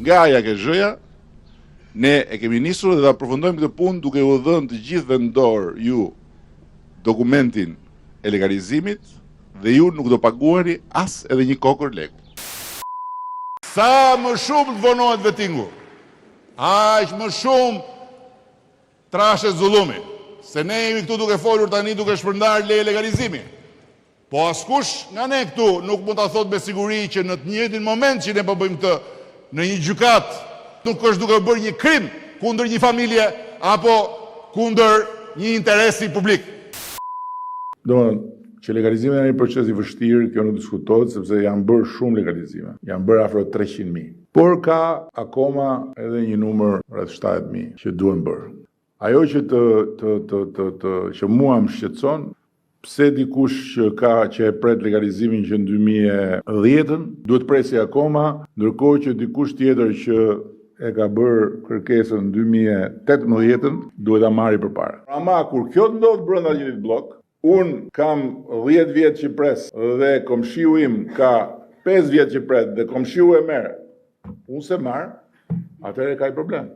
Nga AKZ-ja, ne e kemi nisur dhe aprofundojmë këtë punë duke u dhënë të gjithëve në dorë ju dokumentin e legalizimit dhe ju nuk do paguani as edhe një kokër lekë. Sa më shumë të vonohet vettingu, aq më shumë trashet zullumi. Se ne jemi këtu duke folur tani duke shpërndar leje legalizimi. Po askush nga ne këtu nuk mund ta thotë me siguri që në të njëjtin moment që ne po bëjmë këtë në një gjykat nuk është duke bërë një krim kundër një familje apo kundër një interesi publik. Që legalizimi është një proces i vështirë, kjo nuk diskutohet sepse janë bërë shumë legalizime. Janë bërë afro 300.000. Por ka akoma edhe një numër rreth 70.000 që duhen bërë. Ajo që mua më shqetëson, pse dikush që e pret legalizimin që në 2010 duhet presi akoma, ndërkohë që dikush tjetër që e ka bërë kërkesën në 2018 duhet ta marrë përpara. Ama kur kjo ndodh brenda një blok, unë kam 10 vjetë që pres dhe komshiu im ka 5 vjetë që pret dhe komshiu e merë, unë se marë, atëherë ka i problem.